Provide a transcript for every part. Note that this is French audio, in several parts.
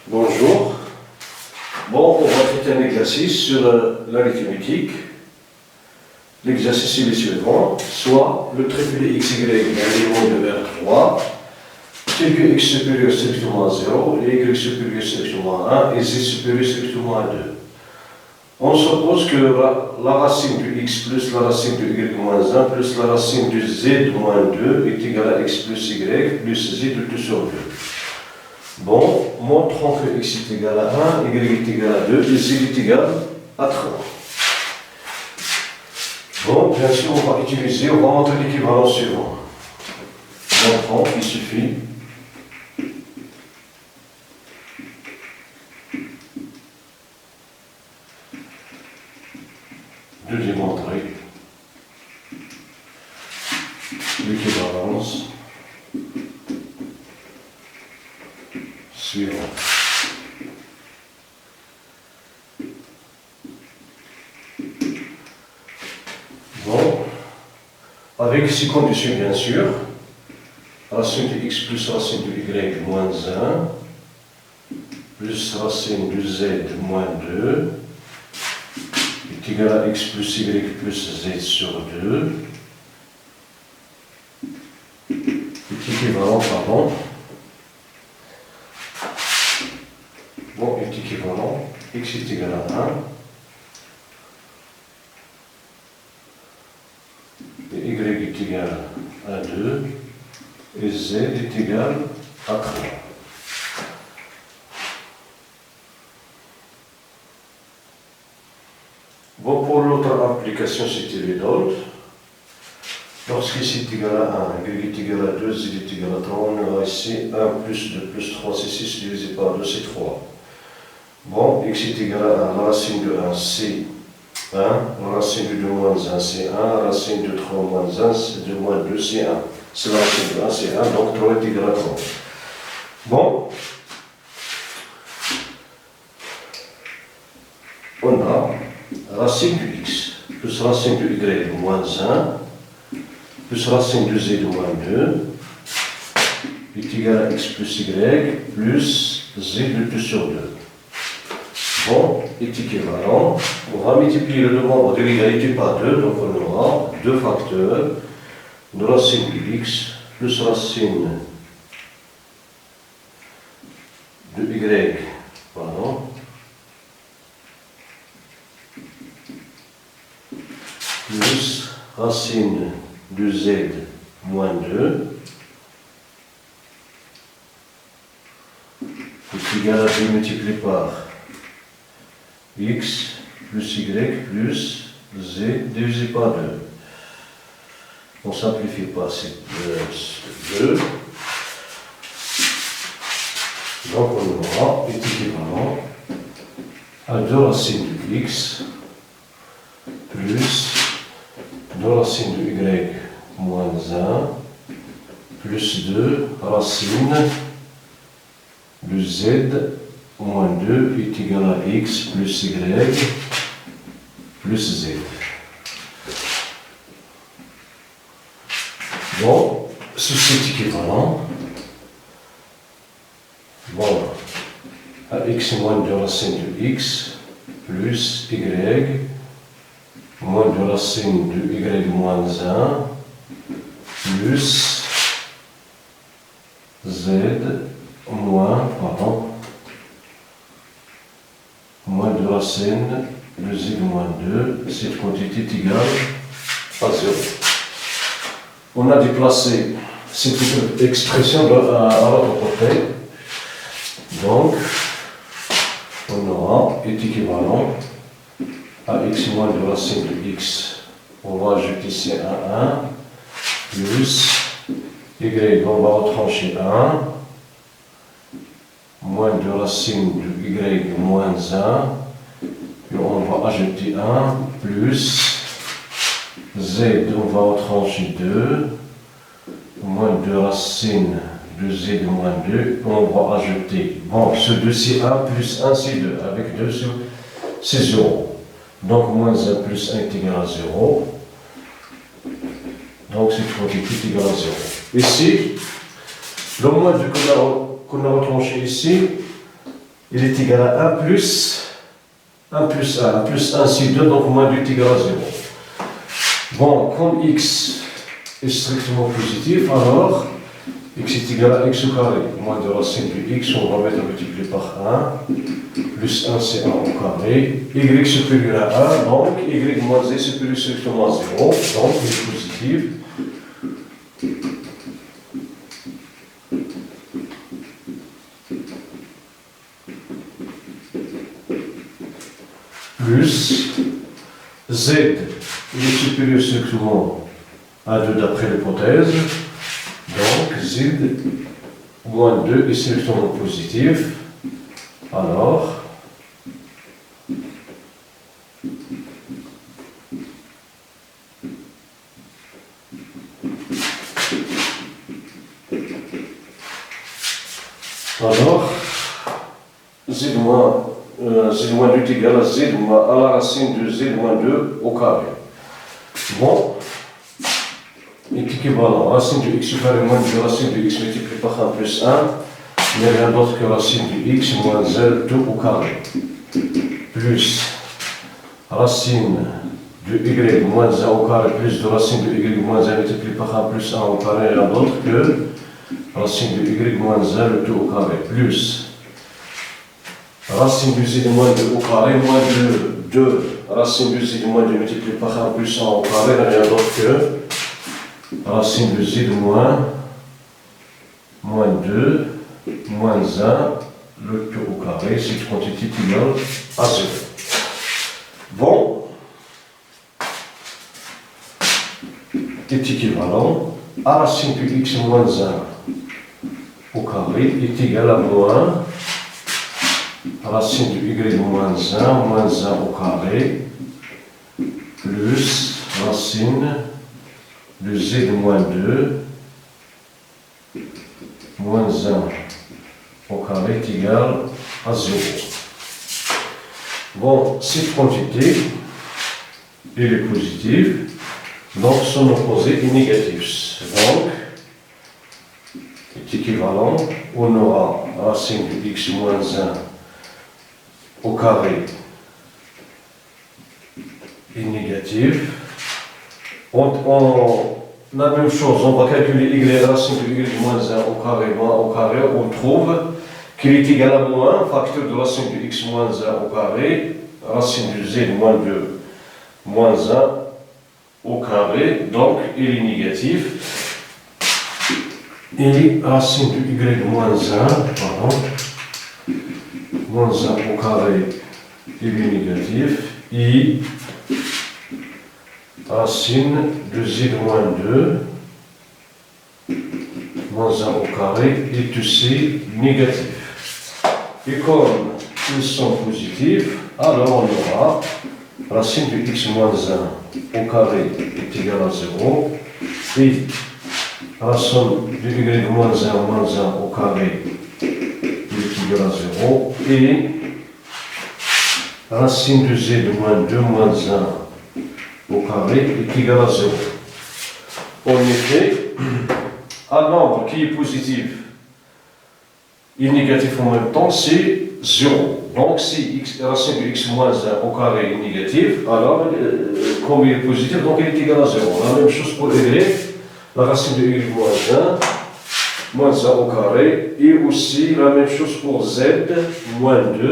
Bonjour. Bon, on va traiter un exercice sur l'arithmétique. L'exercice est le suivant, soit le triple xy d'un élément de R3, tel que x supérieur strictement à 0, et y supérieur strictement à 1, et z supérieur strictement à 2. On suppose que la racine de x plus la racine de y moins 1 plus la racine de z moins 2 est égale à x plus y plus z de 2 sur 2. Bon, montrons que x est égal à 1, y est égal à 2 et z est égal à 3. Bon, bien sûr, on va montrer l'équivalence suivant. Montrons qu'il suffit de démontrer l'équivalence suivante. Bon, avec ces conditions bien sûr, racine de x plus racine de y moins 1 plus racine de z moins 2 est égal à x plus y plus z sur 2 est équivalent, pardon, bon, est équivalent, x est égal à 1 et y est égal à 2 et z est égal à 3. Bon, pour l'autre application, c'est évident. Lorsqu'x est égal à 1, y est égal à 2, z est égal à 3, on aura ici 1 plus 2 plus 3, c'est 6 divisé par 2, c'est 3. Bon, x est égal à 1, la racine de 1, c'est 1, la racine de 2 moins 1, c'est 1, la racine de 3 moins 1, c'est 2 moins 2, c'est 1. C'est la racine de 1, c'est 1, donc 3 est égal à 3. Bon, on a racine de x plus racine de y moins 1 plus racine de z moins 2 est égal à x plus y plus z de 2 sur 2. Bon, est équivalent. On va multiplier le nombre de l'égalité par 2, donc on aura deux facteurs de racine de x plus racine de y, pardon, plus racine de z moins 2 est égal à 2 multiplié par x plus y plus z divisé par 2. On ne simplifie pas, c'est 2. Donc on aura est équivalent à 2 racines de x plus 2 racines de y moins 1 plus 2 racines de z moins 2 est égal à x plus y plus z. Bon, ceci est équivalent. Bon, à x moins 2 racines de x plus y moins 2 racines de y moins 1 plus z moins, pardon, moins 2 racines de z moins 2, cette quantité est égale à 0. On a déplacé cette expression à l'autre côté. Donc, on aura est équivalent à x moins 2 racines de x. On va ajouter ici un 1 plus y, on va retrancher 1 moins 2 racines de y moins 1 et on va ajouter 1 plus z, on va retrancher 2 moins 2 racines de z moins 2, on va ajouter, bon, ce 2 c'est 1 plus 1 c'est 2, avec 2 c'est 0. Donc moins 1 plus 1 est égal à 0. Donc cette quantité est égale à 0. Ici, le moins 2 qu'on a retranché ici, il est égal à 1 plus 1 plus 1, 1 plus 1 c'est 2, donc moins 2 est égal à 0. Bon, comme x est strictement positif, alors x est égal à x au carré. Moins de racine de x, on va mettre multiplié par 1, plus 1 c'est 1 au carré, y supérieur à 1, donc y moins z supérieur strictement à 0, donc il est positif. Plus z, il est supérieur strictement à 2 d'après l'hypothèse, donc z moins 2 est strictement positif, alors z moins 2 est égal à à la racine de z moins 2 au carré. Bon, est équivalent. Racine de x au carré moins de racine de x multiplié par 1 plus 1 n'est rien d'autre que racine de x moins z tout au carré. Plus racine de y moins 1 au carré plus de racine de y moins 1 multiplié par 1 plus 1 au carré n'est rien d'autre que racine de y moins 1 le tout au carré. Plus racine de z moins 2 au carré moins de 2 racine de z moins 2 multiplié par 1 plus 1 au carré n'est rien d'autre que racine de z moins 2 moins 1 le tout au carré, cette quantité est égale à 0. Bon, est équivalent à racine de x moins 1 au carré est égal à moins racine de y moins 1 au carré plus racine de z moins 2 moins 1 au carré est égal à 0. Bon, cette quantité, elle est positive, donc son opposé est négatif. Donc, est équivalent, on aura racine de x moins 1 au carré est négatif. La même chose, on va calculer y racine de y moins 1 au carré, on trouve qu'il est égal à moins facteur de racine de x moins 1 au carré, racine de z moins 2 moins 1 au carré, donc il est négatif. Et racine de y moins 1, moins 1 au carré, il est négatif. Et racine de z moins 2 moins 1 au carré est aussi négatif. Et comme ils sont positifs, alors on aura racine de x moins 1 au carré est égal à 0 et racine de y moins 1 au carré est égal à 0 et racine de z moins 2 moins 1 au carré est égal à 0. En effet, un nombre qui est positif et négatif en même temps, c'est 0. Donc si racine de x moins 1 au carré est négatif, alors comme il est positif, donc il est égal à 0. La même chose pour y, la racine de y moins 1 au carré, et aussi la même chose pour z moins 2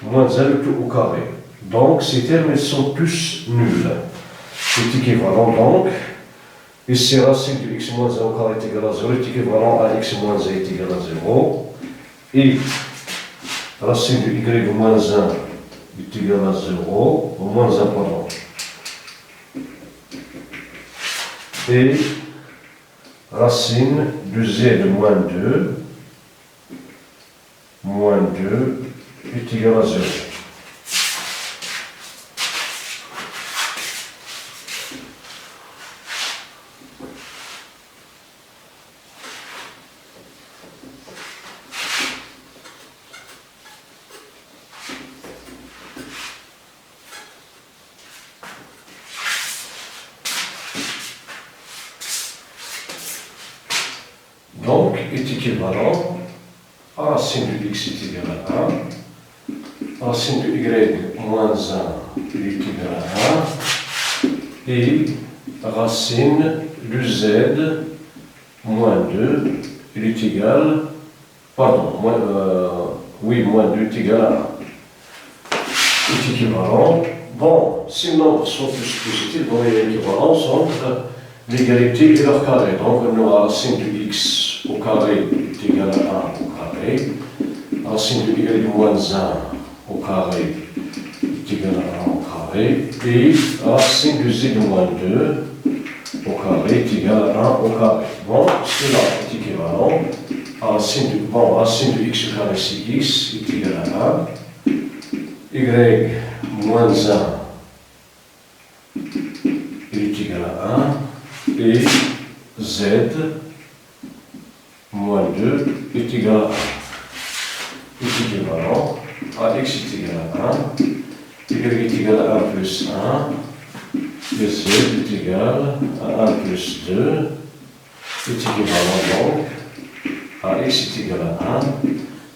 moins 1 le tout au carré. Donc ces termes ils sont tous nuls. C'est équivalent donc. Ici, racine de x moins 1 au carré est égal à 0 est équivalent à x moins 1 est égal à 0. Et racine de y moins 1 est égal à 0, au moins 1 pardon. Et racine de z moins 2 est égal à 0. Donc, est équivalent racine de x est égal à 1, racine de y moins 1 il est égal à 1, et racine de z moins 2 il est égal, pardon, moins 2 est égal à 1. Est équivalent. Bon, si les nombres sont tous positifs, donc il y a une équivalence entre l'égalité et leur carré. Donc on aura racine de x au carré est égal à 1 au carré, racine de y moins 1 au carré est égal à 1 au carré, et racine de z moins 2 au carré est égal à 1 au carré. Bon, cela est équivalent à racine de x au carré c'est x est égal à 1, y moins 1 il est égal à 1, et z moins 2 est égal à 1. Est équivalent à x est égal à 1, y est égal à 1 plus 1, et z est égal à 1 plus 2, est équivalent donc à x est égal à 1,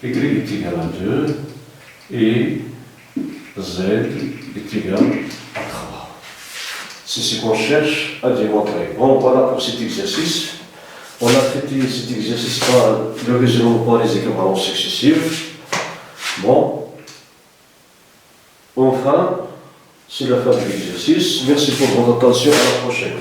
y est égal à 2, et z est égal à 3. C'est ce qu'on cherche à démontrer. Bon, voilà pour cet exercice. On a traité cet exercice par le raisonnement par les équivalences successives. Bon, enfin, c'est la fin de l'exercice. Merci pour votre attention. À la prochaine.